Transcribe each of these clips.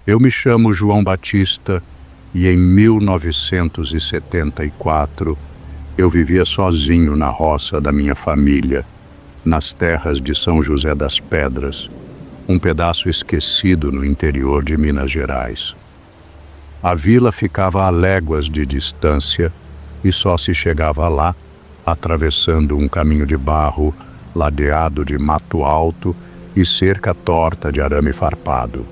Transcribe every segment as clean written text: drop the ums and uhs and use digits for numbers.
Eu me chamo João Batista e em 1974 eu vivia sozinho na roça da minha família, nas terras de São José das Pedras, um pedaço esquecido no interior de Minas Gerais. A vila ficava a léguas de distância e só se chegava lá atravessando um caminho de barro ladeado de mato alto e cerca torta de arame farpado.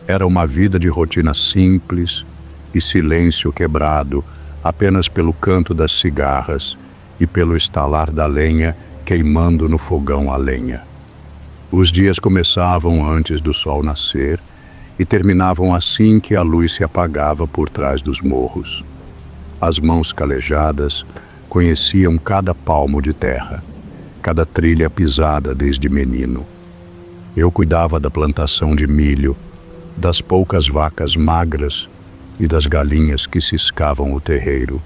Era uma vida de rotina simples e silêncio quebrado apenas pelo canto das cigarras e pelo estalar da lenha queimando no fogão a lenha. Os dias começavam antes do sol nascer e terminavam assim que a luz se apagava por trás dos morros. As mãos calejadas conheciam cada palmo de terra, cada trilha pisada desde menino. Eu cuidava da plantação de milho, das poucas vacas magras e das galinhas que ciscavam o terreiro.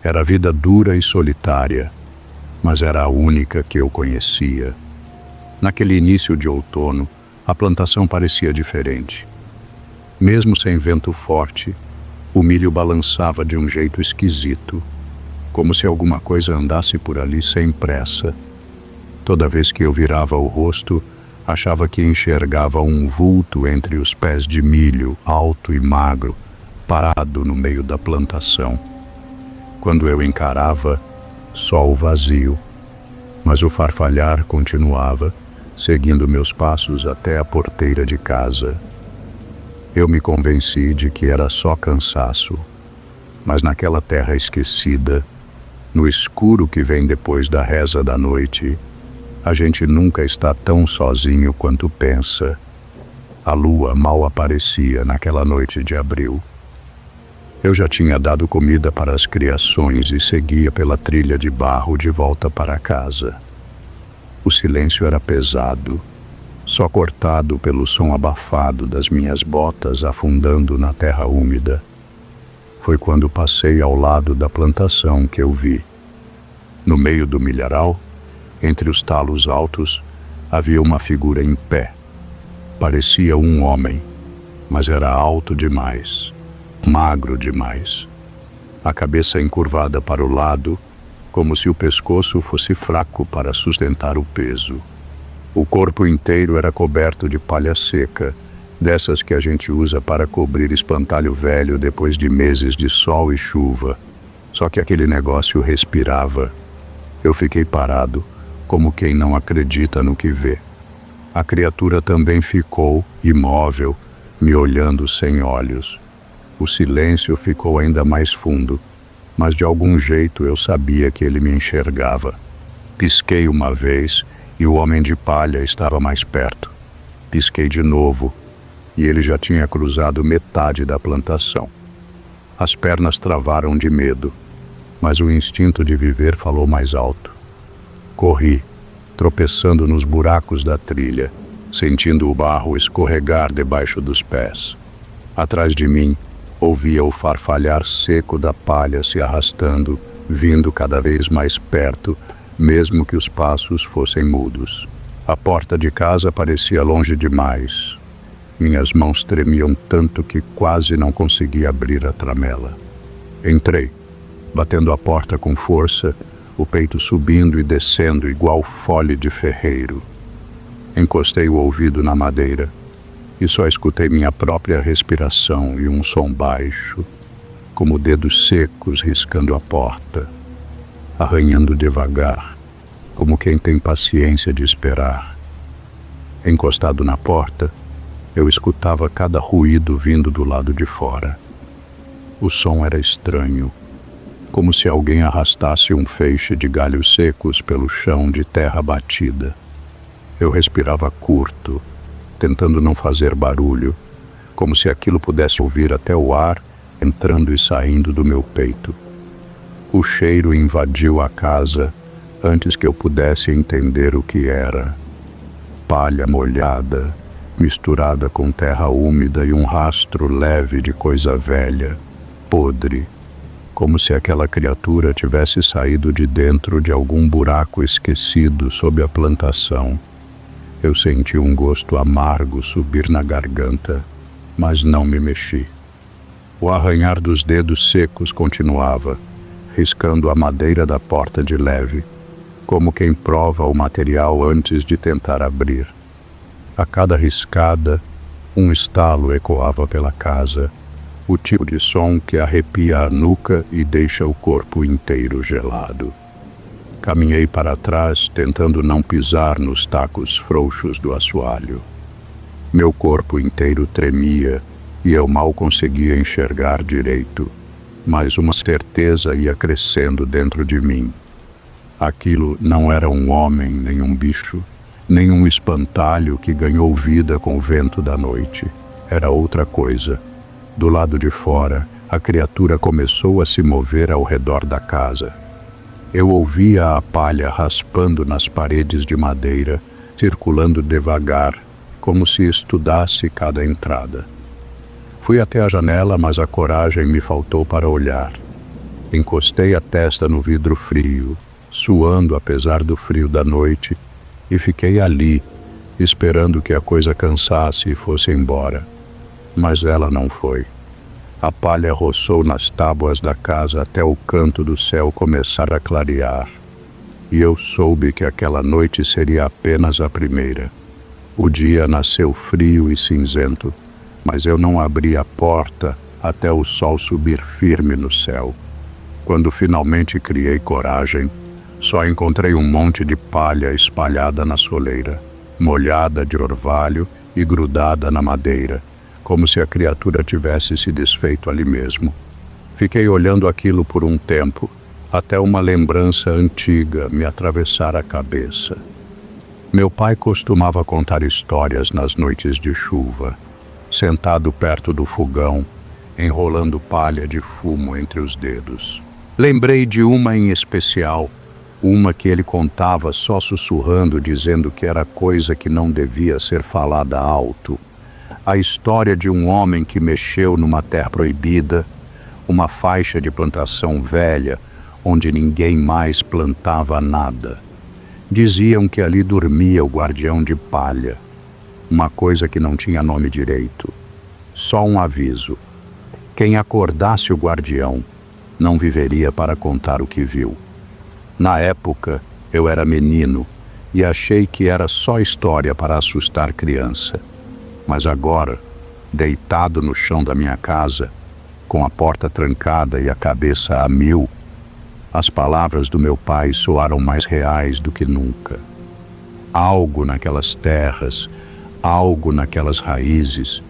Era vida dura e solitária, mas era a única que eu conhecia. Naquele início de outono, a plantação parecia diferente. Mesmo sem vento forte, o milho balançava de um jeito esquisito, como se alguma coisa andasse por ali sem pressa. Toda vez que eu virava o rosto, achava que enxergava um vulto entre os pés de milho, alto e magro, parado no meio da plantação. Quando eu encarava, só o vazio, mas o farfalhar continuava, seguindo meus passos até a porteira de casa. Eu me convenci de que era só cansaço, mas naquela terra esquecida, no escuro que vem depois da reza da noite, a gente nunca está tão sozinho quanto pensa. A lua mal aparecia naquela noite de abril. Eu já tinha dado comida para as criações e seguia pela trilha de barro de volta para casa. O silêncio era pesado, só cortado pelo som abafado das minhas botas afundando na terra úmida. Foi quando passei ao lado da plantação que eu vi. No meio do milharal, entre os talos altos, havia uma figura em pé. Parecia um homem, mas era alto demais, magro demais. A cabeça encurvada para o lado, como se o pescoço fosse fraco para sustentar o peso. O corpo inteiro era coberto de palha seca, dessas que a gente usa para cobrir espantalho velho depois de meses de sol e chuva. Só que aquele negócio respirava. Eu fiquei parado, como quem não acredita no que vê. A criatura também ficou, imóvel, me olhando sem olhos. O silêncio ficou ainda mais fundo, mas de algum jeito eu sabia que ele me enxergava. Pisquei uma vez e o homem de palha estava mais perto. Pisquei de novo e ele já tinha cruzado metade da plantação. As pernas travaram de medo, mas o instinto de viver falou mais alto. Corri, tropeçando nos buracos da trilha, sentindo o barro escorregar debaixo dos pés. Atrás de mim, ouvia o farfalhar seco da palha se arrastando, vindo cada vez mais perto, mesmo que os passos fossem mudos. A porta de casa parecia longe demais. Minhas mãos tremiam tanto que quase não conseguia abrir a tramela. Entrei, batendo a porta com força, o peito subindo e descendo igual fole de ferreiro. Encostei o ouvido na madeira e só escutei minha própria respiração e um som baixo, como dedos secos riscando a porta, arranhando devagar, como quem tem paciência de esperar. Encostado na porta, eu escutava cada ruído vindo do lado de fora. O som era estranho, como se alguém arrastasse um feixe de galhos secos pelo chão de terra batida. Eu respirava curto, tentando não fazer barulho, como se aquilo pudesse ouvir até o ar entrando e saindo do meu peito. O cheiro invadiu a casa antes que eu pudesse entender o que era. Palha molhada, misturada com terra úmida e um rastro leve de coisa velha, podre, como se aquela criatura tivesse saído de dentro de algum buraco esquecido sob a plantação. Eu senti um gosto amargo subir na garganta mas não me mexi. O arranhar dos dedos secos continuava, riscando a madeira da porta de leve, como quem prova o material antes de tentar abrir. A cada riscada, um estalo ecoava pela casa, o tipo de som que arrepia a nuca e deixa o corpo inteiro gelado. Caminhei para trás, tentando não pisar nos tacos frouxos do assoalho. Meu corpo inteiro tremia e eu mal conseguia enxergar direito, mas uma certeza ia crescendo dentro de mim. Aquilo não era um homem, nem um bicho, nem um espantalho que ganhou vida com o vento da noite. Era outra coisa. Do lado de fora, a criatura começou a se mover ao redor da casa. Eu ouvia a palha raspando nas paredes de madeira, circulando devagar, como se estudasse cada entrada. Fui até a janela, mas a coragem me faltou para olhar. Encostei a testa no vidro frio, suando apesar do frio da noite, e fiquei ali, esperando que a coisa cansasse e fosse embora. Mas ela não foi. A palha roçou nas tábuas da casa até o canto do céu começar a clarear. E eu soube que aquela noite seria apenas a primeira. O dia nasceu frio e cinzento, mas eu não abri a porta até o sol subir firme no céu. Quando finalmente criei coragem, só encontrei um monte de palha espalhada na soleira, molhada de orvalho e grudada na madeira, como se a criatura tivesse se desfeito ali mesmo. Fiquei olhando aquilo por um tempo, até uma lembrança antiga me atravessar a cabeça. Meu pai costumava contar histórias nas noites de chuva, sentado perto do fogão, enrolando palha de fumo entre os dedos. Lembrei de uma em especial, uma que ele contava só sussurrando, dizendo que era coisa que não devia ser falada alto. A história de um homem que mexeu numa terra proibida, uma faixa de plantação velha, onde ninguém mais plantava nada. Diziam que ali dormia o guardião de palha, uma coisa que não tinha nome direito. Só um aviso: quem acordasse o guardião não viveria para contar o que viu. Na época, eu era menino e achei que era só história para assustar criança. Mas agora, deitado no chão da minha casa, com a porta trancada e a cabeça a mil, as palavras do meu pai soaram mais reais do que nunca. Algo naquelas terras, algo naquelas raízes,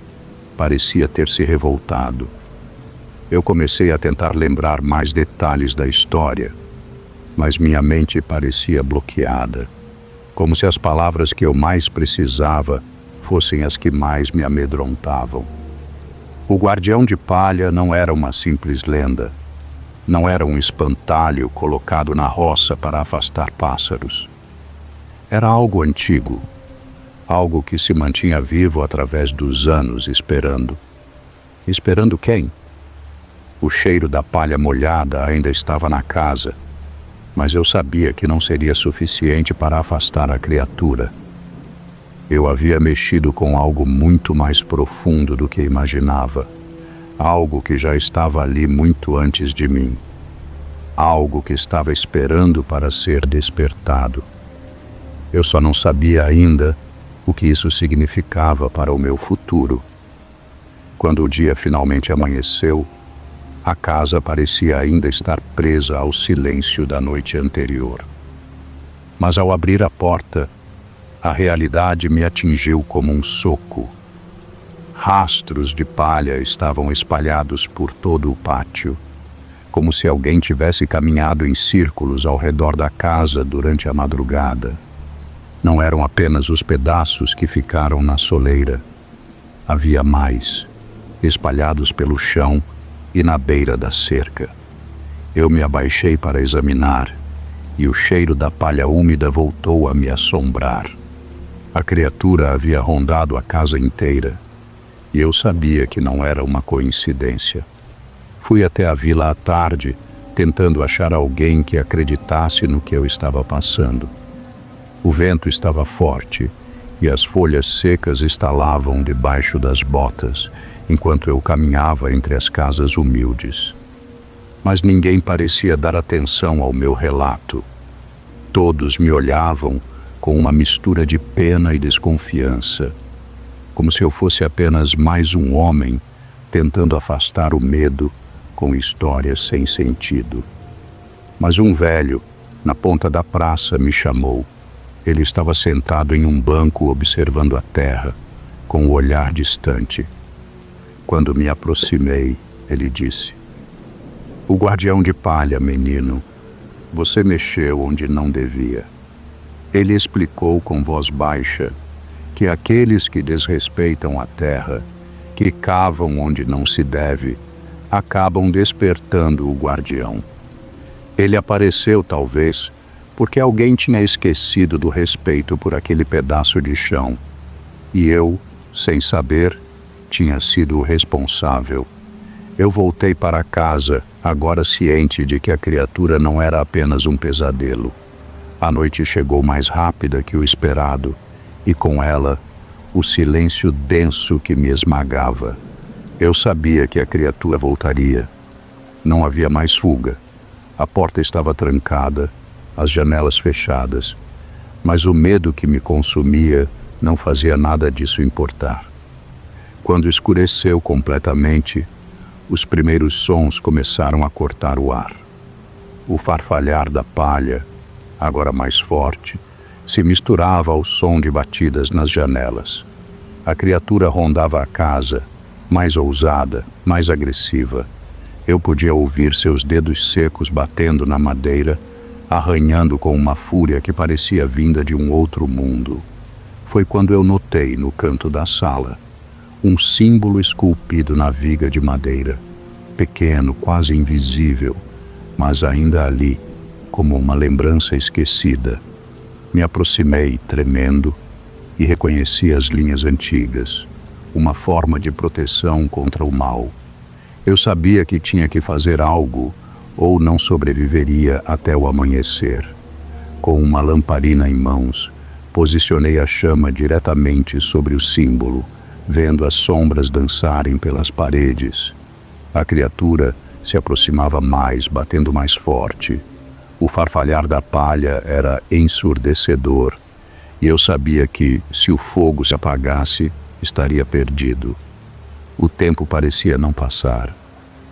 parecia ter se revoltado. Eu comecei a tentar lembrar mais detalhes da história, mas minha mente parecia bloqueada, como se as palavras que eu mais precisava fossem as que mais me amedrontavam. O guardião de palha não era uma simples lenda. Não era um espantalho colocado na roça para afastar pássaros. Era algo antigo, algo que se mantinha vivo através dos anos esperando. Esperando quem? O cheiro da palha molhada ainda estava na casa, mas eu sabia que não seria suficiente para afastar a criatura. Eu havia mexido com algo muito mais profundo do que imaginava. Algo que já estava ali muito antes de mim. Algo que estava esperando para ser despertado. Eu só não sabia ainda o que isso significava para o meu futuro. Quando o dia finalmente amanheceu, a casa parecia ainda estar presa ao silêncio da noite anterior. Mas ao abrir a porta, a realidade me atingiu como um soco. Rastros de palha estavam espalhados por todo o pátio, como se alguém tivesse caminhado em círculos ao redor da casa durante a madrugada. Não eram apenas os pedaços que ficaram na soleira. Havia mais, espalhados pelo chão e na beira da cerca. Eu me abaixei para examinar, e o cheiro da palha úmida voltou a me assombrar. A criatura havia rondado a casa inteira, e eu sabia que não era uma coincidência. Fui até a vila à tarde, tentando achar alguém que acreditasse no que eu estava passando. O vento estava forte, e as folhas secas estalavam debaixo das botas, enquanto eu caminhava entre as casas humildes. Mas ninguém parecia dar atenção ao meu relato. Todos me olhavam com uma mistura de pena e desconfiança, como se eu fosse apenas mais um homem tentando afastar o medo com histórias sem sentido. Mas um velho, na ponta da praça, me chamou. Ele estava sentado em um banco observando a terra, com o olhar distante. Quando me aproximei, ele disse: "O guardião de palha, menino. Você mexeu onde não devia." Ele explicou com voz baixa que aqueles que desrespeitam a terra, que cavam onde não se deve, acabam despertando o guardião. Ele apareceu, talvez, porque alguém tinha esquecido do respeito por aquele pedaço de chão. E eu, sem saber, tinha sido o responsável. Eu voltei para casa, agora ciente de que a criatura não era apenas um pesadelo. A noite chegou mais rápida que o esperado, e com ela, o silêncio denso que me esmagava. Eu sabia que a criatura voltaria. Não havia mais fuga. A porta estava trancada, as janelas fechadas, mas o medo que me consumia não fazia nada disso importar. Quando escureceu completamente, os primeiros sons começaram a cortar o ar. O farfalhar da palha, agora mais forte, se misturava ao som de batidas nas janelas. A criatura rondava a casa, mais ousada, mais agressiva. Eu podia ouvir seus dedos secos batendo na madeira, arranhando com uma fúria que parecia vinda de um outro mundo. Foi quando eu notei, no canto da sala, um símbolo esculpido na viga de madeira, pequeno, quase invisível, mas ainda ali, como uma lembrança esquecida. Me aproximei, tremendo, e reconheci as linhas antigas, uma forma de proteção contra o mal. Eu sabia que tinha que fazer algo, ou não sobreviveria até o amanhecer. Com uma lamparina em mãos, posicionei a chama diretamente sobre o símbolo, vendo as sombras dançarem pelas paredes. A criatura se aproximava mais, batendo mais forte. O farfalhar da palha era ensurdecedor, e eu sabia que, se o fogo se apagasse, estaria perdido. O tempo parecia não passar.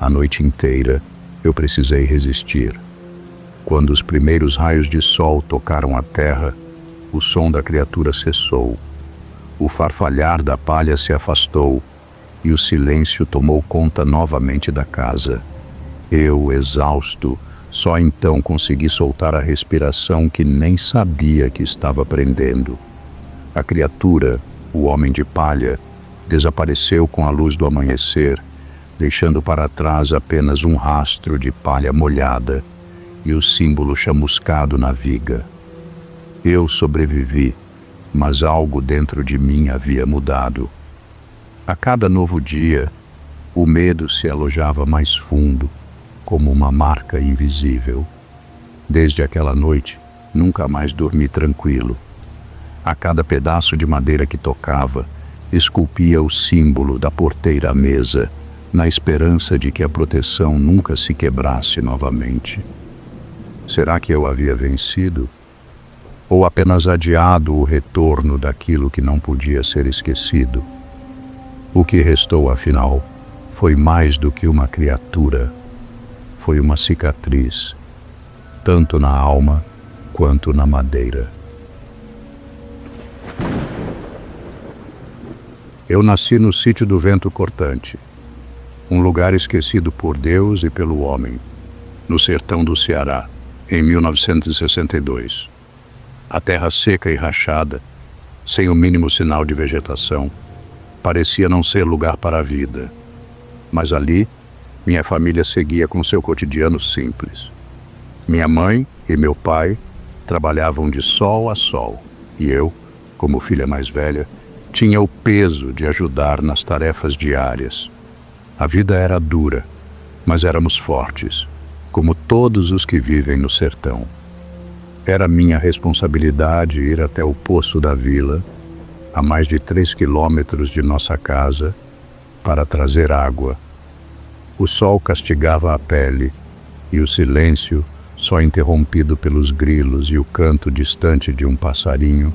A noite inteira, eu precisei resistir. Quando os primeiros raios de sol tocaram a terra, o som da criatura cessou. O farfalhar da palha se afastou, e o silêncio tomou conta novamente da casa. Eu, exausto, só então consegui soltar a respiração que nem sabia que estava prendendo. A criatura, o homem de palha, desapareceu com a luz do amanhecer, deixando para trás apenas um rastro de palha molhada e o símbolo chamuscado na viga. Eu sobrevivi, mas algo dentro de mim havia mudado. A cada novo dia, o medo se alojava mais fundo, como uma marca invisível. Desde aquela noite, nunca mais dormi tranquilo. A cada pedaço de madeira que tocava, esculpia o símbolo da porteira à mesa, na esperança de que a proteção nunca se quebrasse novamente. Será que eu havia vencido? Ou apenas adiado o retorno daquilo que não podia ser esquecido? O que restou, afinal, foi mais do que uma criatura. Foi uma cicatriz, tanto na alma quanto na madeira. Eu nasci no sítio do Vento Cortante, um lugar esquecido por Deus e pelo homem, no sertão do Ceará, em 1962. A terra seca e rachada, sem o mínimo sinal de vegetação, parecia não ser lugar para a vida. Mas ali, minha família seguia com seu cotidiano simples. Minha mãe e meu pai trabalhavam de sol a sol, e eu, como filha mais velha, tinha o peso de ajudar nas tarefas diárias. A vida era dura, mas éramos fortes, como todos os que vivem no sertão. Era minha responsabilidade ir até o poço da vila, a mais de 3 quilômetros de nossa casa, para trazer água. O sol castigava a pele, e o silêncio, só interrompido pelos grilos e o canto distante de um passarinho,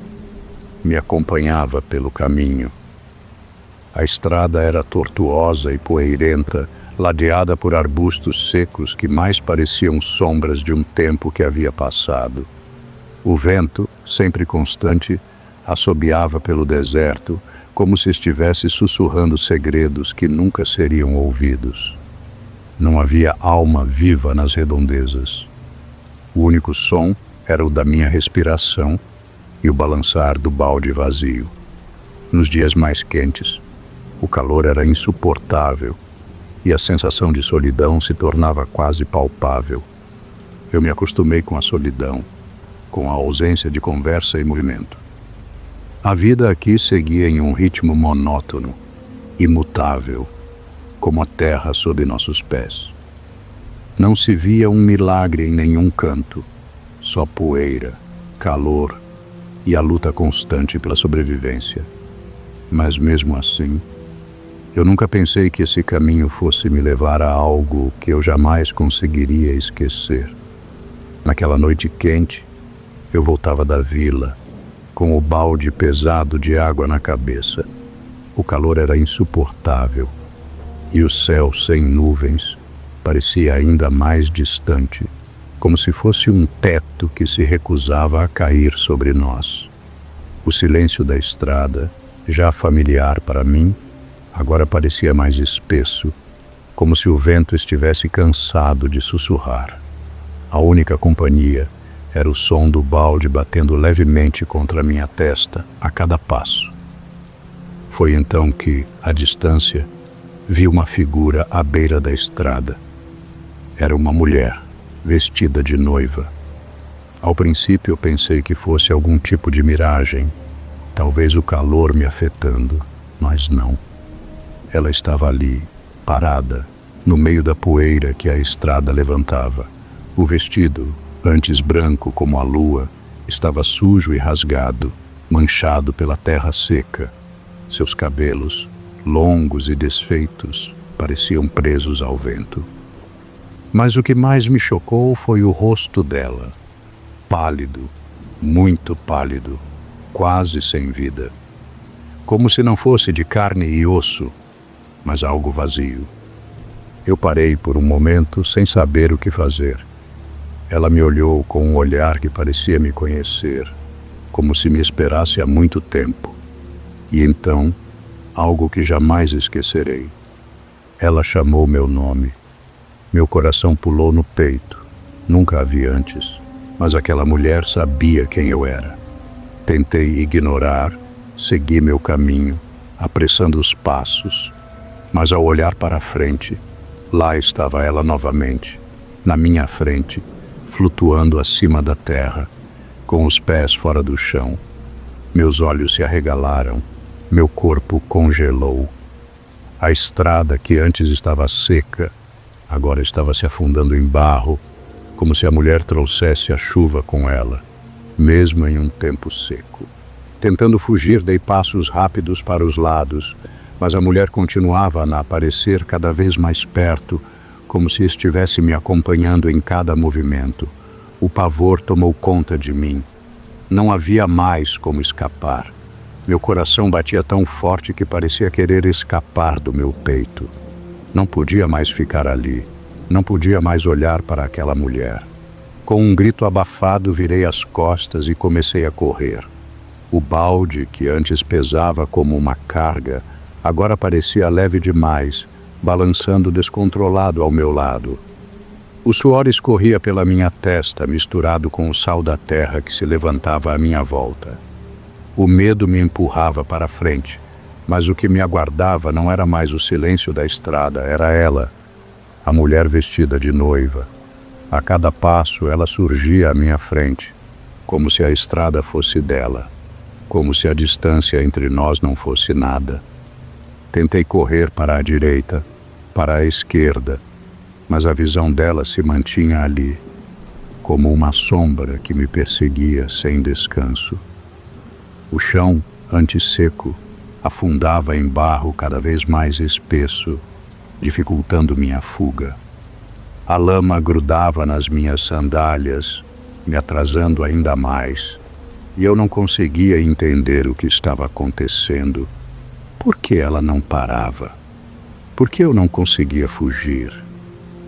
me acompanhava pelo caminho. A estrada era tortuosa e poeirenta, ladeada por arbustos secos que mais pareciam sombras de um tempo que havia passado. O vento, sempre constante, assobiava pelo deserto, como se estivesse sussurrando segredos que nunca seriam ouvidos. Não havia alma viva nas redondezas. O único som era o da minha respiração e o balançar do balde vazio. Nos dias mais quentes, o calor era insuportável e a sensação de solidão se tornava quase palpável. Eu me acostumei com a solidão, com a ausência de conversa e movimento. A vida aqui seguia em um ritmo monótono, imutável, como a terra sob nossos pés. Não se via um milagre em nenhum canto, só poeira, calor e a luta constante pela sobrevivência. Mas mesmo assim, eu nunca pensei que esse caminho fosse me levar a algo que eu jamais conseguiria esquecer. Naquela noite quente, eu voltava da vila, com o balde pesado de água na cabeça. O calor era insuportável, e o céu sem nuvens parecia ainda mais distante, como se fosse um teto que se recusava a cair sobre nós. O silêncio da estrada, já familiar para mim, agora parecia mais espesso, como se o vento estivesse cansado de sussurrar. A única companhia era o som do balde batendo levemente contra minha testa a cada passo. Foi então que, à distância, vi uma figura à beira da estrada. Era uma mulher, vestida de noiva. Ao princípio eu pensei que fosse algum tipo de miragem, talvez o calor me afetando, mas não. Ela estava ali, parada, no meio da poeira que a estrada levantava. O vestido, antes branco como a lua, estava sujo e rasgado, manchado pela terra seca. Seus cabelos, longos e desfeitos, pareciam presos ao vento. Mas o que mais me chocou foi o rosto dela, pálido, muito pálido, quase sem vida. Como se não fosse de carne e osso, mas algo vazio. Eu parei por um momento sem saber o que fazer. Ela me olhou com um olhar que parecia me conhecer, como se me esperasse há muito tempo. E então, algo que jamais esquecerei. Ela chamou meu nome. Meu coração pulou no peito. Nunca a vi antes, mas aquela mulher sabia quem eu era. Tentei ignorar, segui meu caminho, apressando os passos, mas ao olhar para a frente, lá estava ela novamente, na minha frente, flutuando acima da terra, com os pés fora do chão. Meus olhos se arregalaram, meu corpo congelou. A estrada que antes estava seca, agora estava se afundando em barro, como se a mulher trouxesse a chuva com ela, mesmo em um tempo seco. Tentando fugir, dei passos rápidos para os lados, mas a mulher continuava a aparecer cada vez mais perto, como se estivesse me acompanhando em cada movimento. O pavor tomou conta de mim. Não havia mais como escapar. Meu coração batia tão forte que parecia querer escapar do meu peito. Não podia mais ficar ali. Não podia mais olhar para aquela mulher. Com um grito abafado, virei as costas e comecei a correr. O balde, que antes pesava como uma carga, agora parecia leve demais, balançando descontrolado ao meu lado. O suor escorria pela minha testa, misturado com o sal da terra que se levantava à minha volta. O medo me empurrava para a frente, mas o que me aguardava não era mais o silêncio da estrada, era ela, a mulher vestida de noiva. A cada passo ela surgia à minha frente, como se a estrada fosse dela, como se a distância entre nós não fosse nada. Tentei correr para a direita, para a esquerda, mas a visão dela se mantinha ali, como uma sombra que me perseguia sem descanso. O chão, antes seco, afundava em barro cada vez mais espesso, dificultando minha fuga. A lama grudava nas minhas sandálias, me atrasando ainda mais, e eu não conseguia entender o que estava acontecendo. Por que ela não parava? Por que eu não conseguia fugir?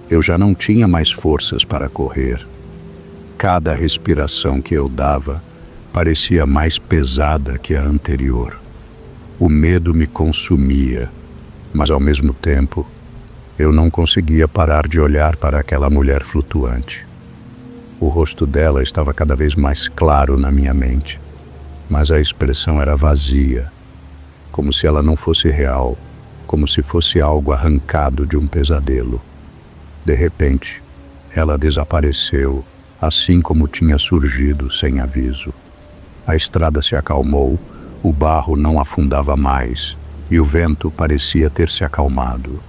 Eu já não tinha mais forças para correr. Cada respiração que eu dava parecia mais pesada que a anterior. O medo me consumia, mas ao mesmo tempo, eu não conseguia parar de olhar para aquela mulher flutuante. O rosto dela estava cada vez mais claro na minha mente, mas a expressão era vazia, como se ela não fosse real, como se fosse algo arrancado de um pesadelo. De repente, ela desapareceu, assim como tinha surgido sem aviso. A estrada se acalmou, o barro não afundava mais e o vento parecia ter se acalmado.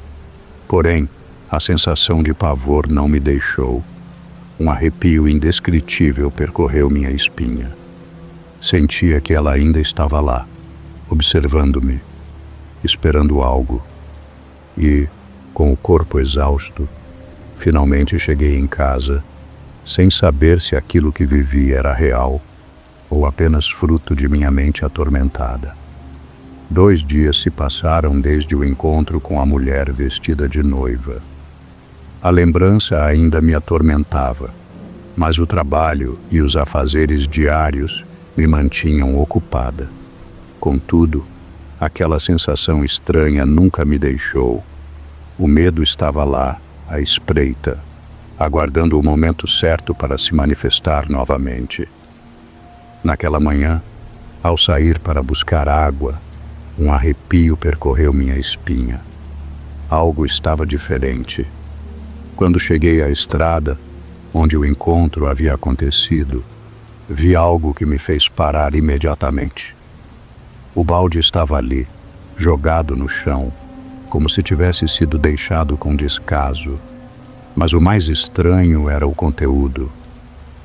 Porém, a sensação de pavor não me deixou. Um arrepio indescritível percorreu minha espinha. Sentia que ela ainda estava lá, observando-me, esperando algo. E, com o corpo exausto, finalmente cheguei em casa, sem saber se aquilo que vivi era real ou apenas fruto de minha mente atormentada. 2 dias se passaram desde o encontro com a mulher vestida de noiva. A lembrança ainda me atormentava, mas o trabalho e os afazeres diários me mantinham ocupada. Contudo, aquela sensação estranha nunca me deixou. O medo estava lá, à espreita, aguardando o momento certo para se manifestar novamente. Naquela manhã, ao sair para buscar água, um arrepio percorreu minha espinha. Algo estava diferente. Quando cheguei à estrada, onde o encontro havia acontecido, vi algo que me fez parar imediatamente. O balde estava ali, jogado no chão, como se tivesse sido deixado com descaso. Mas o mais estranho era o conteúdo.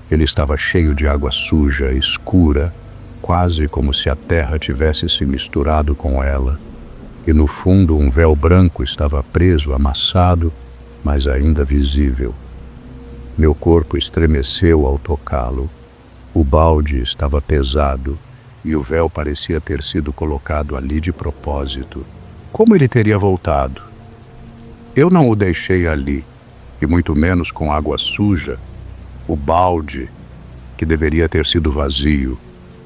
Ele estava cheio de água suja, escura, quase como se a terra tivesse se misturado com ela. E no fundo um véu branco estava preso, amassado, mas ainda visível. Meu corpo estremeceu ao tocá-lo. O balde estava pesado e o véu parecia ter sido colocado ali de propósito. Como ele teria voltado? Eu não o deixei ali, e muito menos com água suja. O balde, que deveria ter sido vazio,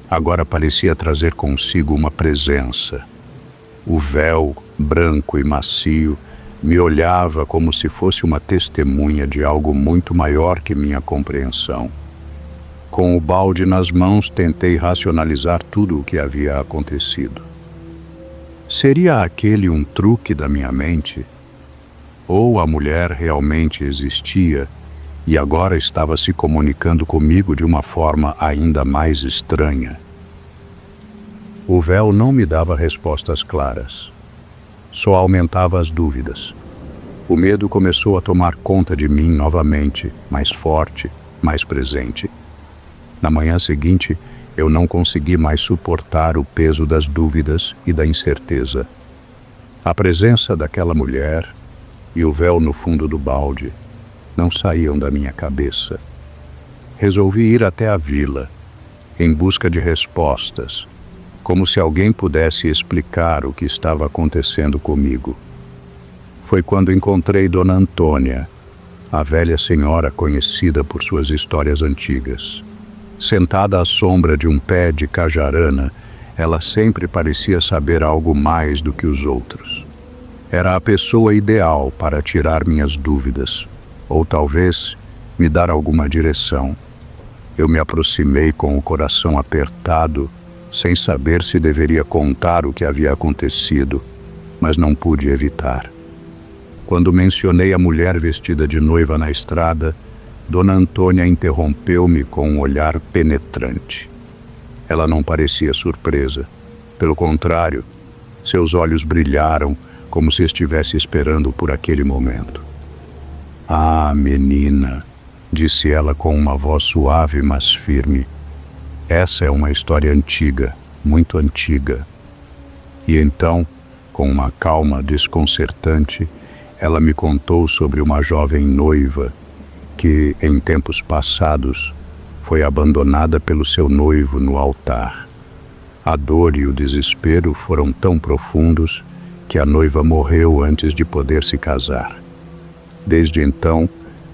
agora parecia trazer consigo uma presença. O véu, branco e macio, me olhava como se fosse uma testemunha de algo muito maior que minha compreensão. Com o balde nas mãos, tentei racionalizar tudo o que havia acontecido. Seria aquele um truque da minha mente? Ou a mulher realmente existia e agora estava se comunicando comigo de uma forma ainda mais estranha? O véu não me dava respostas claras. Só aumentava as dúvidas. O medo começou a tomar conta de mim novamente, mais forte, mais presente. Na manhã seguinte, eu não consegui mais suportar o peso das dúvidas e da incerteza. A presença daquela mulher e o véu no fundo do balde não saíam da minha cabeça. Resolvi ir até a vila, em busca de respostas, como se alguém pudesse explicar o que estava acontecendo comigo. Foi quando encontrei Dona Antônia, a velha senhora conhecida por suas histórias antigas. Sentada à sombra de um pé de cajarana, ela sempre parecia saber algo mais do que os outros. Era a pessoa ideal para tirar minhas dúvidas, ou talvez me dar alguma direção. Eu me aproximei com o coração apertado, sem saber se deveria contar o que havia acontecido, mas não pude evitar. Quando mencionei a mulher vestida de noiva na estrada, Dona Antônia interrompeu-me com um olhar penetrante. Ela não parecia surpresa. Pelo contrário, seus olhos brilharam como se estivesse esperando por aquele momento. "Ah, menina", disse ela com uma voz suave, mas firme. "Essa é uma história antiga, muito antiga. E então, com uma calma desconcertante, ela me contou sobre uma jovem noiva que, em tempos passados, foi abandonada pelo seu noivo no altar. A dor e o desespero foram tão profundos que a noiva morreu antes de poder se casar. Desde então,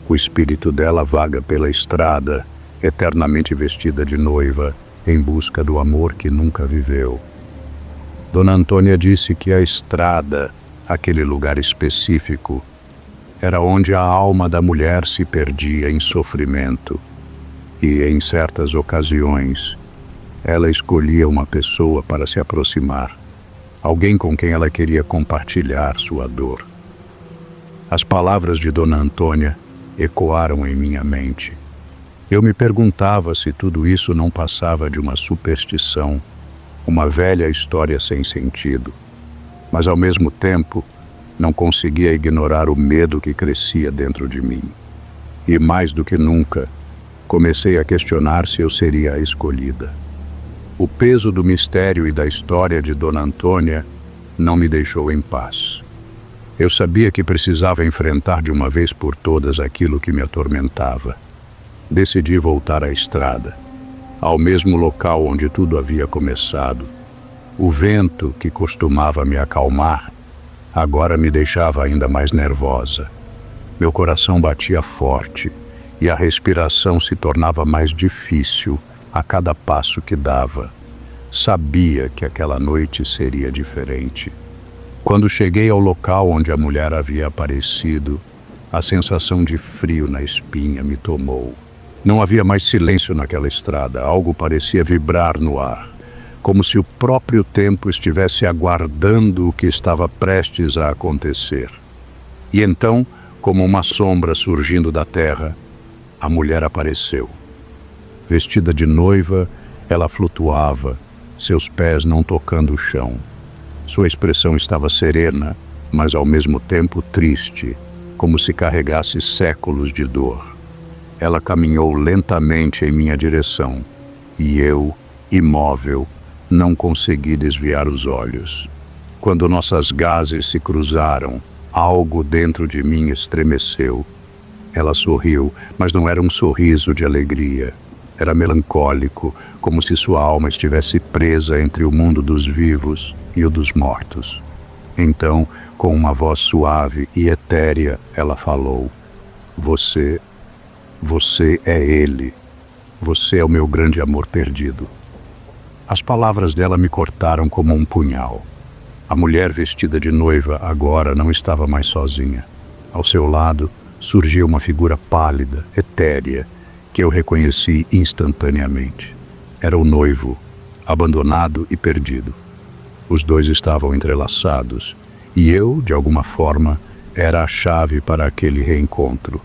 o espírito dela vaga pela estrada, eternamente vestida de noiva, em busca do amor que nunca viveu. Dona Antônia disse que a estrada, aquele lugar específico, era onde a alma da mulher se perdia em sofrimento. E, em certas ocasiões, ela escolhia uma pessoa para se aproximar, alguém com quem ela queria compartilhar sua dor. As palavras de Dona Antônia ecoaram em minha mente. Eu me perguntava se tudo isso não passava de uma superstição, uma velha história sem sentido. Mas, ao mesmo tempo, não conseguia ignorar o medo que crescia dentro de mim. E, mais do que nunca, comecei a questionar se eu seria a escolhida. O peso do mistério e da história de Dona Antônia não me deixou em paz. Eu sabia que precisava enfrentar de uma vez por todas aquilo que me atormentava. Decidi voltar à estrada, ao mesmo local onde tudo havia começado. O vento, que costumava me acalmar, agora me deixava ainda mais nervosa. Meu coração batia forte e a respiração se tornava mais difícil a cada passo que dava. Sabia que aquela noite seria diferente. Quando cheguei ao local onde a mulher havia aparecido, a sensação de frio na espinha me tomou. Não havia mais silêncio naquela estrada, algo parecia vibrar no ar, como se o próprio tempo estivesse aguardando o que estava prestes a acontecer. E então, como uma sombra surgindo da terra, a mulher apareceu. Vestida de noiva, ela flutuava, seus pés não tocando o chão. Sua expressão estava serena, mas ao mesmo tempo triste, como se carregasse séculos de dor. Ela caminhou lentamente em minha direção, e eu, imóvel, não consegui desviar os olhos. Quando nossas gazes se cruzaram, algo dentro de mim estremeceu. Ela sorriu, mas não era um sorriso de alegria. Era melancólico, como se sua alma estivesse presa entre o mundo dos vivos e o dos mortos. Então, com uma voz suave e etérea, ela falou: Você é ele. Você é o meu grande amor perdido. As palavras dela me cortaram como um punhal. A mulher vestida de noiva agora não estava mais sozinha. Ao seu lado surgia uma figura pálida, etérea, que eu reconheci instantaneamente. Era o noivo, abandonado e perdido. Os dois estavam entrelaçados, e eu, de alguma forma, era a chave para aquele reencontro.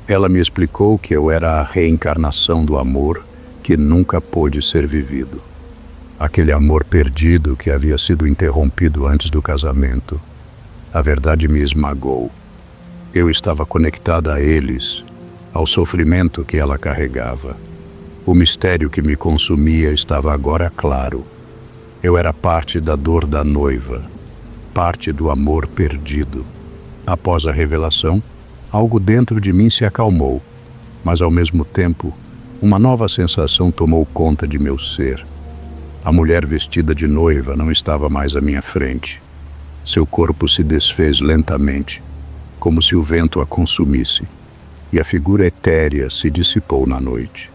Ela me explicou que eu era a reencarnação do amor que nunca pôde ser vivido. Aquele amor perdido que havia sido interrompido antes do casamento. A verdade me esmagou. Eu estava conectada a eles, ao sofrimento que ela carregava. O mistério que me consumia estava agora claro. Eu era parte da dor da noiva, parte do amor perdido. Após a revelação, algo dentro de mim se acalmou, mas ao mesmo tempo, uma nova sensação tomou conta de meu ser. A mulher vestida de noiva não estava mais à minha frente. Seu corpo se desfez lentamente, como se o vento a consumisse, e a figura etérea se dissipou na noite.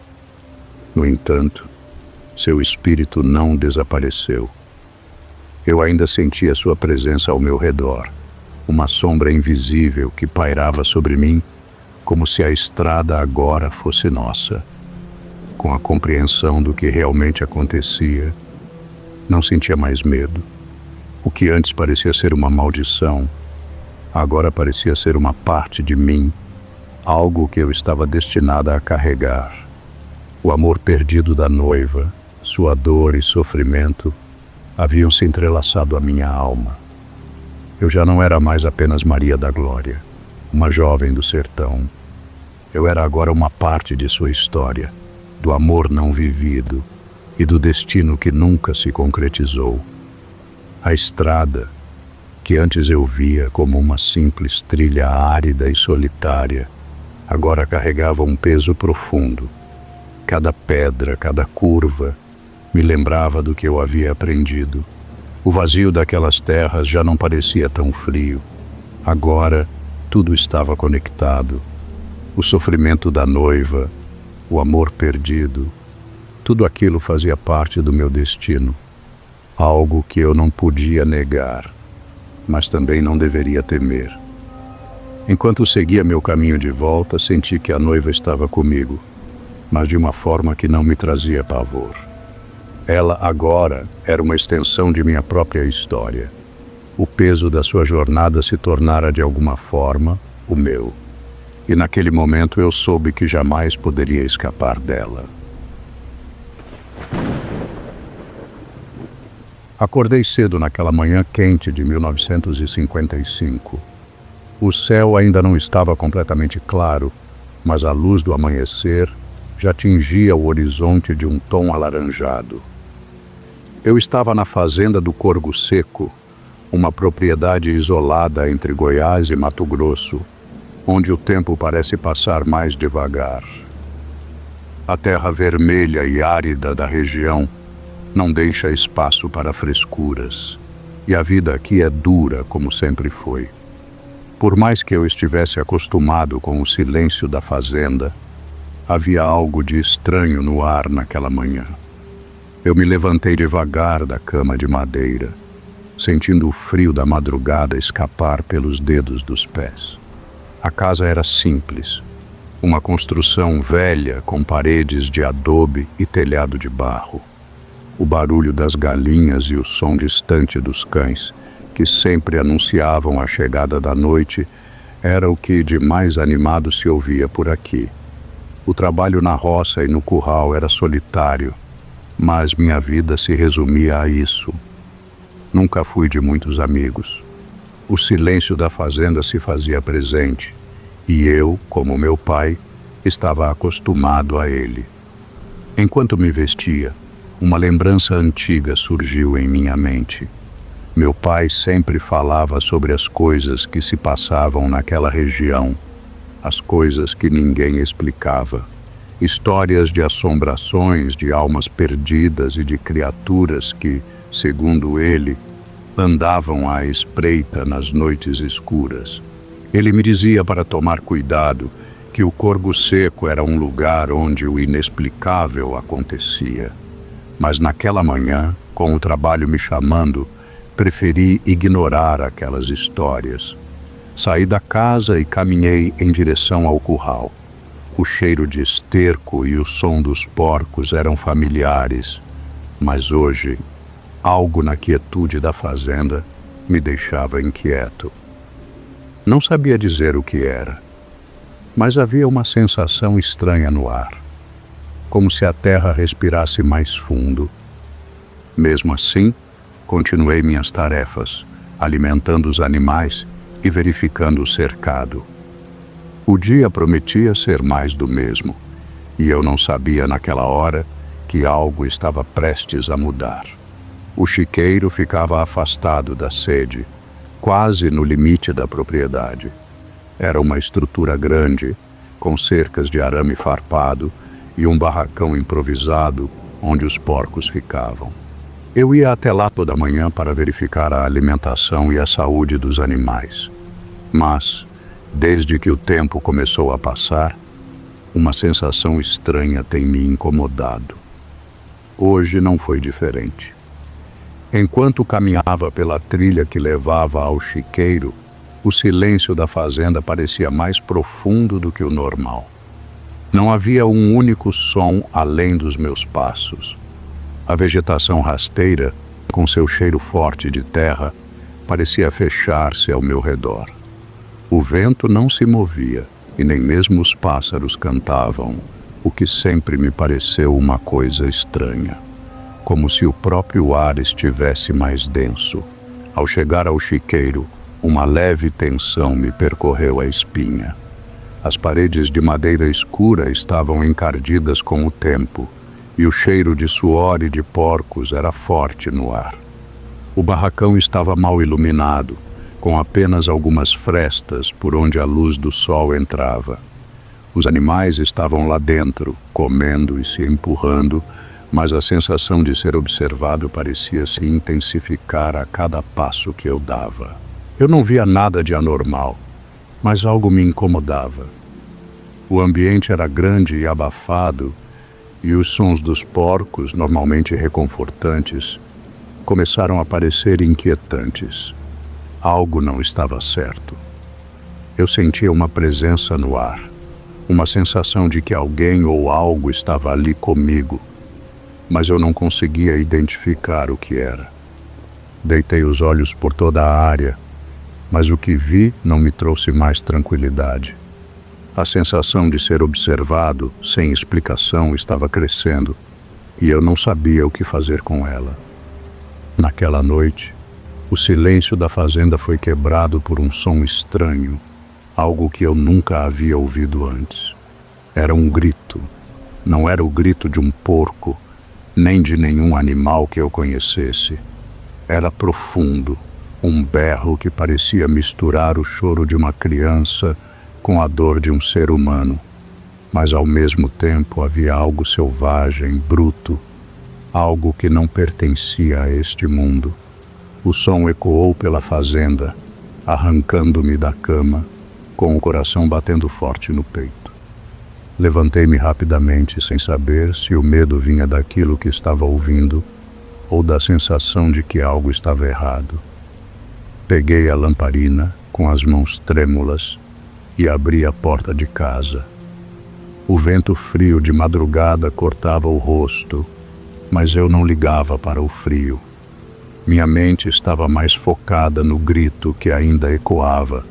No entanto, seu espírito não desapareceu. Eu ainda sentia sua presença ao meu redor, uma sombra invisível que pairava sobre mim, como se a estrada agora fosse nossa. Com a compreensão do que realmente acontecia, não sentia mais medo. O que antes parecia ser uma maldição, agora parecia ser uma parte de mim, algo que eu estava destinada a carregar. O amor perdido da noiva, sua dor e sofrimento, haviam se entrelaçado à minha alma. Eu já não era mais apenas Maria da Glória, uma jovem do sertão. Eu era agora uma parte de sua história, do amor não vivido e do destino que nunca se concretizou. A estrada, que antes eu via como uma simples trilha árida e solitária, agora carregava um peso profundo. Cada pedra, cada curva, me lembrava do que eu havia aprendido. O vazio daquelas terras já não parecia tão frio. Agora, tudo estava conectado. O sofrimento da noiva, o amor perdido, tudo aquilo fazia parte do meu destino. Algo que eu não podia negar, mas também não deveria temer. Enquanto seguia meu caminho de volta, senti que a noiva estava comigo, mas de uma forma que não me trazia pavor. Ela agora era uma extensão de minha própria história. O peso da sua jornada se tornara de alguma forma o meu. E naquele momento eu soube que jamais poderia escapar dela. Acordei cedo naquela manhã quente de 1955. O céu ainda não estava completamente claro, mas a luz do amanhecer já tingia o horizonte de um tom alaranjado. Eu estava na fazenda do Corgo Seco, uma propriedade isolada entre Goiás e Mato Grosso, onde o tempo parece passar mais devagar. A terra vermelha e árida da região não deixa espaço para frescuras, e a vida aqui é dura como sempre foi. Por mais que eu estivesse acostumado com o silêncio da fazenda, havia algo de estranho no ar naquela manhã. Eu me levantei devagar da cama de madeira, sentindo o frio da madrugada escapar pelos dedos dos pés. A casa era simples, uma construção velha com paredes de adobe e telhado de barro. O barulho das galinhas e o som distante dos cães, que sempre anunciavam a chegada da noite, era o que de mais animado se ouvia por aqui. O trabalho na roça e no curral era solitário, mas minha vida se resumia a isso. Nunca fui de muitos amigos. O silêncio da fazenda se fazia presente, e eu, como meu pai, estava acostumado a ele. Enquanto me vestia, uma lembrança antiga surgiu em minha mente. Meu pai sempre falava sobre as coisas que se passavam naquela região, as coisas que ninguém explicava. Histórias de assombrações, de almas perdidas e de criaturas que, segundo ele, andavam à espreita nas noites escuras. Ele me dizia para tomar cuidado, que o Corgo Seco era um lugar onde o inexplicável acontecia. Mas naquela manhã, com o trabalho me chamando, preferi ignorar aquelas histórias. Saí da casa e caminhei em direção ao curral. O cheiro de esterco e o som dos porcos eram familiares, mas hoje, algo na quietude da fazenda me deixava inquieto. Não sabia dizer o que era, mas havia uma sensação estranha no ar, como se a terra respirasse mais fundo. Mesmo assim, continuei minhas tarefas, alimentando os animais e verificando o cercado. O dia prometia ser mais do mesmo, e eu não sabia naquela hora que algo estava prestes a mudar. O chiqueiro ficava afastado da sede, quase no limite da propriedade. Era uma estrutura grande, com cercas de arame farpado e um barracão improvisado onde os porcos ficavam. Eu ia até lá toda manhã para verificar a alimentação e a saúde dos animais. Mas, desde que o tempo começou a passar, uma sensação estranha tem me incomodado. Hoje não foi diferente. Enquanto caminhava pela trilha que levava ao chiqueiro, o silêncio da fazenda parecia mais profundo do que o normal. Não havia um único som além dos meus passos. A vegetação rasteira, com seu cheiro forte de terra, parecia fechar-se ao meu redor. O vento não se movia, e nem mesmo os pássaros cantavam, o que sempre me pareceu uma coisa estranha, como se o próprio ar estivesse mais denso. Ao chegar ao chiqueiro, uma leve tensão me percorreu a espinha. As paredes de madeira escura estavam encardidas com o tempo, e o cheiro de suor e de porcos era forte no ar. O barracão estava mal iluminado, com apenas algumas frestas por onde a luz do sol entrava. Os animais estavam lá dentro, comendo e se empurrando, mas a sensação de ser observado parecia se intensificar a cada passo que eu dava. Eu não via nada de anormal, mas algo me incomodava. O ambiente era grande e abafado, e os sons dos porcos, normalmente reconfortantes, começaram a parecer inquietantes. Algo não estava certo. Eu sentia uma presença no ar, uma sensação de que alguém ou algo estava ali comigo, mas eu não conseguia identificar o que era. Deitei os olhos por toda a área, mas o que vi não me trouxe mais tranquilidade. A sensação de ser observado, sem explicação, estava crescendo, e eu não sabia o que fazer com ela. Naquela noite, o silêncio da fazenda foi quebrado por um som estranho, algo que eu nunca havia ouvido antes. Era um grito. Não era o grito de um porco, nem de nenhum animal que eu conhecesse. Era profundo, um berro que parecia misturar o choro de uma criança com a dor de um ser humano. Mas ao mesmo tempo havia algo selvagem, bruto, algo que não pertencia a este mundo. O som ecoou pela fazenda, arrancando-me da cama, com o coração batendo forte no peito. Levantei-me rapidamente, sem saber se o medo vinha daquilo que estava ouvindo ou da sensação de que algo estava errado. Peguei a lamparina com as mãos trêmulas e abri a porta de casa. O vento frio de madrugada cortava o rosto, mas eu não ligava para o frio. Minha mente estava mais focada no grito que ainda ecoava,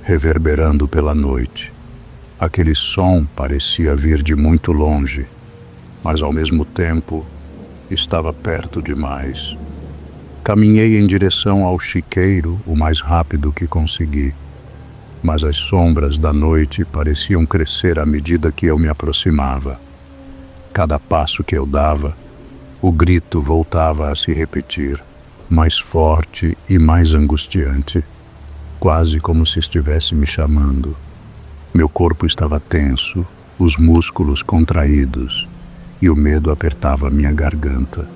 reverberando pela noite. Aquele som parecia vir de muito longe, mas ao mesmo tempo estava perto demais. Caminhei em direção ao chiqueiro o mais rápido que consegui, mas as sombras da noite pareciam crescer à medida que eu me aproximava. Cada passo que eu dava, o grito voltava a se repetir, mais forte e mais angustiante, quase como se estivesse me chamando. Meu corpo estava tenso, os músculos contraídos, e o medo apertava minha garganta.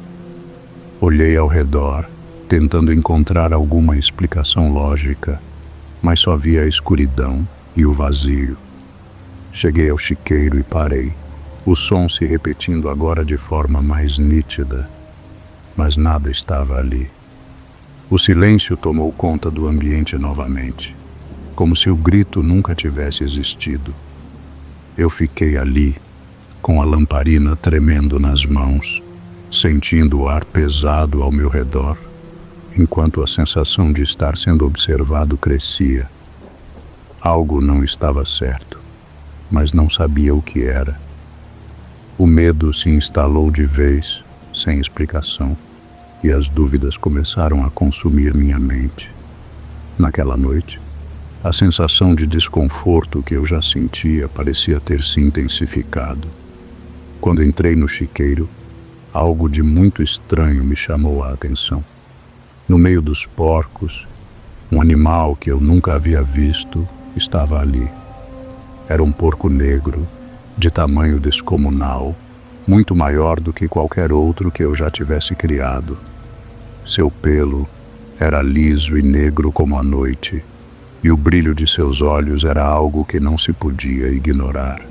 Olhei ao redor, tentando encontrar alguma explicação lógica, mas só via a escuridão e o vazio. Cheguei ao chiqueiro e parei, o som se repetindo agora de forma mais nítida, mas nada estava ali. O silêncio tomou conta do ambiente novamente, como se o grito nunca tivesse existido. Eu fiquei ali, com a lamparina tremendo nas mãos, sentindo o ar pesado ao meu redor, enquanto a sensação de estar sendo observado crescia. Algo não estava certo, mas não sabia o que era. O medo se instalou de vez, sem explicação, e as dúvidas começaram a consumir minha mente. Naquela noite, a sensação de desconforto que eu já sentia parecia ter se intensificado. Quando entrei no chiqueiro, algo de muito estranho me chamou a atenção. No meio dos porcos, um animal que eu nunca havia visto estava ali. Era um porco negro, de tamanho descomunal, muito maior do que qualquer outro que eu já tivesse criado. Seu pelo era liso e negro como a noite, e o brilho de seus olhos era algo que não se podia ignorar.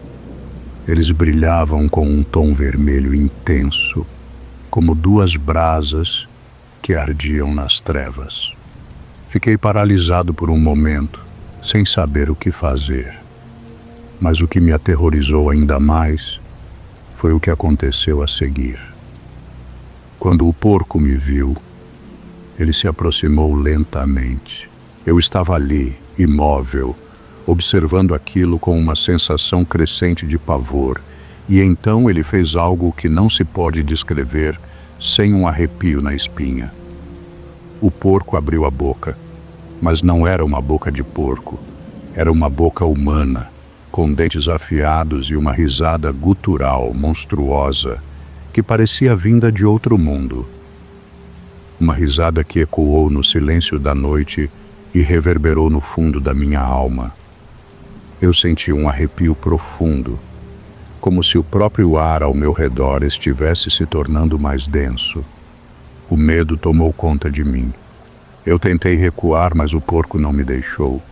Eles brilhavam com um tom vermelho intenso, como duas brasas que ardiam nas trevas. Fiquei paralisado por um momento, sem saber o que fazer. Mas o que me aterrorizou ainda mais foi o que aconteceu a seguir. Quando o porco me viu, ele se aproximou lentamente. Eu estava ali, imóvel, observando aquilo com uma sensação crescente de pavor, e então ele fez algo que não se pode descrever sem um arrepio na espinha. O porco abriu a boca, mas não era uma boca de porco, era uma boca humana, com dentes afiados e uma risada gutural monstruosa que parecia vinda de outro mundo. Uma risada que ecoou no silêncio da noite e reverberou no fundo da minha alma. Eu senti um arrepio profundo, como se o próprio ar ao meu redor estivesse se tornando mais denso. O medo tomou conta de mim. Eu tentei recuar, mas o porco não me deixou.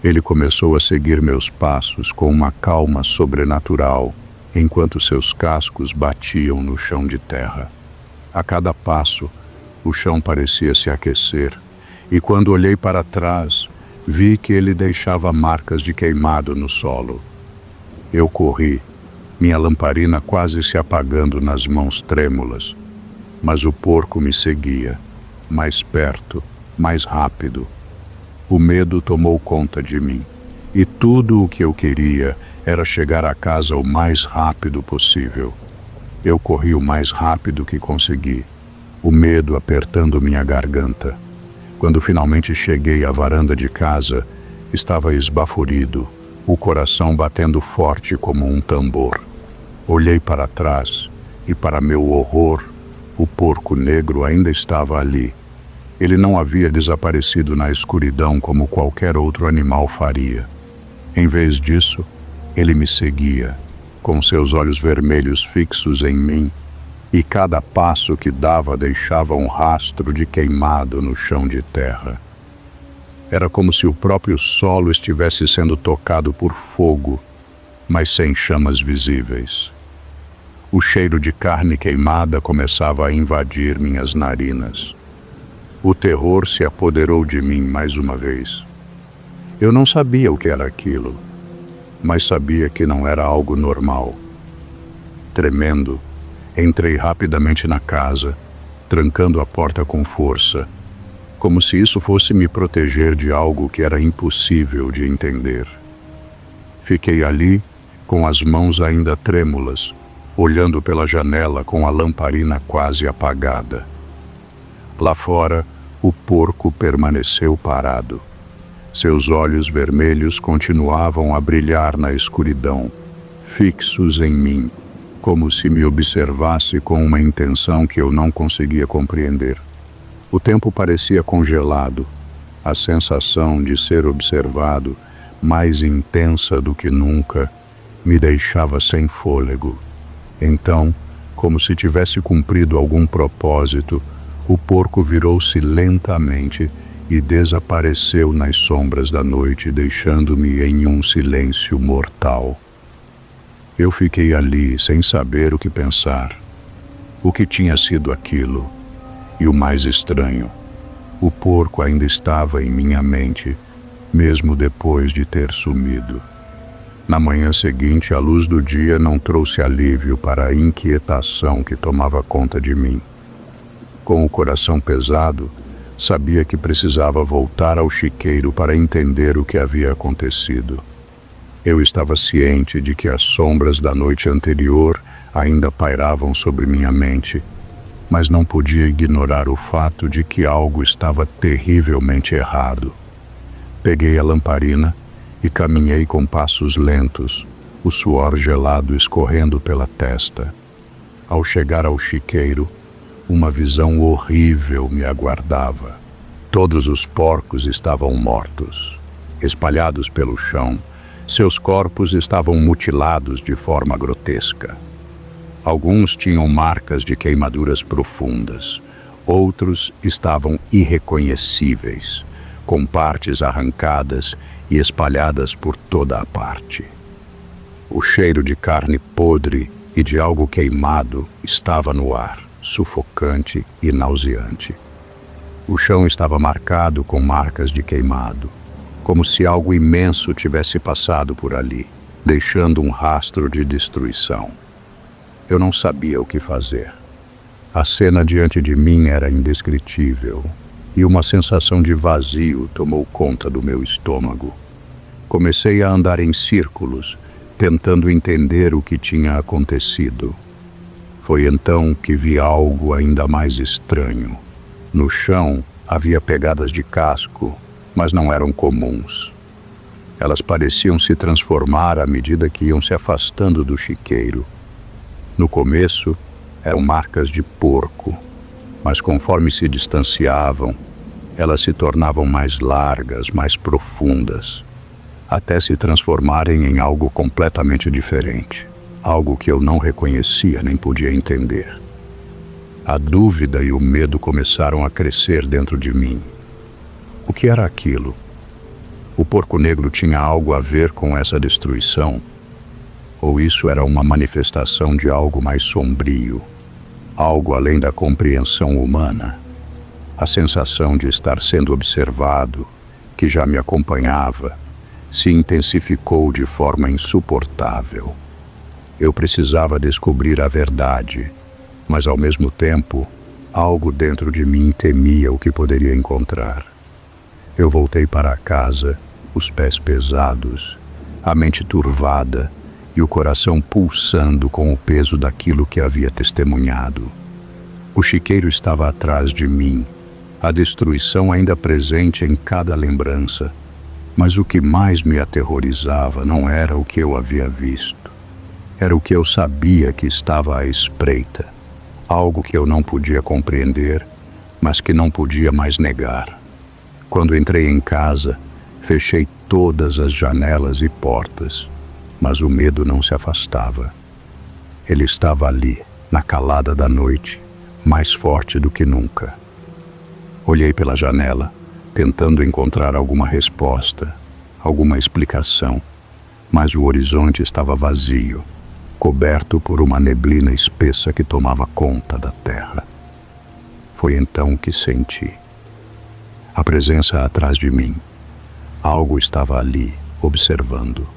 Ele começou a seguir meus passos com uma calma sobrenatural, enquanto seus cascos batiam no chão de terra. A cada passo, o chão parecia se aquecer, e quando olhei para trás, vi que ele deixava marcas de queimado no solo. Eu corri, minha lamparina quase se apagando nas mãos trêmulas, mas o porco me seguia, mais perto, mais rápido. O medo tomou conta de mim, e tudo o que eu queria era chegar a casa o mais rápido possível. Eu corri o mais rápido que consegui, o medo apertando minha garganta. Quando finalmente cheguei à varanda de casa, estava esbaforido, o coração batendo forte como um tambor. Olhei para trás e, para meu horror, o porco negro ainda estava ali. Ele não havia desaparecido na escuridão como qualquer outro animal faria. Em vez disso, ele me seguia, com seus olhos vermelhos fixos em mim, e cada passo que dava deixava um rastro de queimado no chão de terra. Era como se o próprio solo estivesse sendo tocado por fogo, mas sem chamas visíveis. O cheiro de carne queimada começava a invadir minhas narinas. O terror se apoderou de mim mais uma vez. Eu não sabia o que era aquilo, mas sabia que não era algo normal. Tremendo, entrei rapidamente na casa, trancando a porta com força, como se isso fosse me proteger de algo que era impossível de entender. Fiquei ali, com as mãos ainda trêmulas, olhando pela janela com a lamparina quase apagada. Lá fora, o porco permaneceu parado. Seus olhos vermelhos continuavam a brilhar na escuridão, fixos em mim, como se me observasse com uma intenção que eu não conseguia compreender. O tempo parecia congelado, a sensação de ser observado, mais intensa do que nunca, me deixava sem fôlego. Então, como se tivesse cumprido algum propósito, o porco virou-se lentamente e desapareceu nas sombras da noite, deixando-me em um silêncio mortal. Eu fiquei ali sem saber o que pensar. O que tinha sido aquilo? E o mais estranho, o porco ainda estava em minha mente, mesmo depois de ter sumido. Na manhã seguinte, a luz do dia não trouxe alívio para a inquietação que tomava conta de mim. Com o coração pesado, sabia que precisava voltar ao chiqueiro para entender o que havia acontecido. Eu estava ciente de que as sombras da noite anterior ainda pairavam sobre minha mente, mas não podia ignorar o fato de que algo estava terrivelmente errado. Peguei a lamparina e caminhei com passos lentos, o suor gelado escorrendo pela testa. Ao chegar ao chiqueiro, uma visão horrível me aguardava. Todos os porcos estavam mortos, espalhados pelo chão. Seus corpos estavam mutilados de forma grotesca. Alguns tinham marcas de queimaduras profundas. Outros estavam irreconhecíveis, com partes arrancadas e espalhadas por toda a parte. O cheiro de carne podre e de algo queimado estava no ar, sufocante e nauseante. O chão estava marcado com marcas de queimado, como se algo imenso tivesse passado por ali, deixando um rastro de destruição. Eu não sabia o que fazer. A cena diante de mim era indescritível, e uma sensação de vazio tomou conta do meu estômago. Comecei a andar em círculos, tentando entender o que tinha acontecido. Foi então que vi algo ainda mais estranho. No chão havia pegadas de casco, mas não eram comuns. Elas pareciam se transformar à medida que iam se afastando do chiqueiro. No começo, eram marcas de porco. mas conforme se distanciavam, elas se tornavam mais largas, mais profundas, até se transformarem em algo completamente diferente, algo que eu não reconhecia nem podia entender. A dúvida e o medo começaram a crescer dentro de mim. O que era aquilo? O porco negro tinha algo a ver com essa destruição? Ou isso era uma manifestação de algo mais sombrio, algo além da compreensão humana? A sensação de estar sendo observado, que já me acompanhava, se intensificou de forma insuportável. Eu precisava descobrir a verdade, mas ao mesmo tempo, algo dentro de mim temia o que poderia encontrar. Eu voltei para casa, os pés pesados, a mente turvada e o coração pulsando com o peso daquilo que havia testemunhado. O chiqueiro estava atrás de mim, a destruição ainda presente em cada lembrança, mas o que mais me aterrorizava não era o que eu havia visto. Era o que eu sabia que estava à espreita, algo que eu não podia compreender, mas que não podia mais negar. Quando entrei em casa, fechei todas as janelas e portas, mas o medo não se afastava. Ele estava ali, na calada da noite, mais forte do que nunca. Olhei pela janela, tentando encontrar alguma resposta, alguma explicação, mas o horizonte estava vazio, coberto por uma neblina espessa que tomava conta da terra. Foi então que senti a presença atrás de mim. Algo estava ali, observando.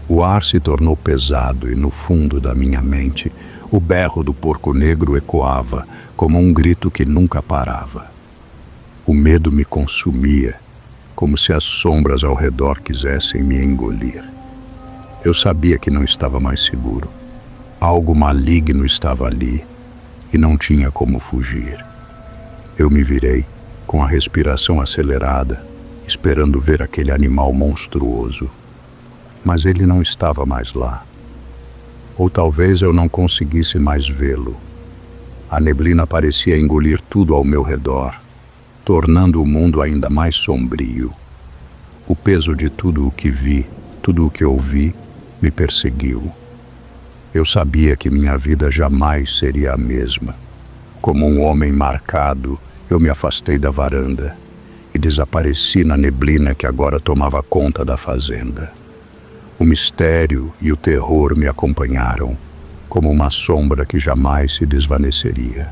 O ar se tornou pesado e no fundo da minha mente, o berro do porco negro ecoava como um grito que nunca parava. O medo me consumia, como se as sombras ao redor quisessem me engolir. Eu sabia que não estava mais seguro. Algo maligno estava ali e não tinha como fugir. Eu me virei, com a respiração acelerada, esperando ver aquele animal monstruoso. Mas ele não estava mais lá. Ou talvez eu não conseguisse mais vê-lo. A neblina parecia engolir tudo ao meu redor, tornando o mundo ainda mais sombrio. O peso de tudo o que vi, tudo o que ouvi, me perseguiu. Eu sabia que minha vida jamais seria a mesma. Como um homem marcado, eu me afastei da varanda e desapareci na neblina que agora tomava conta da fazenda. O mistério e o terror me acompanharam, como uma sombra que jamais se desvaneceria.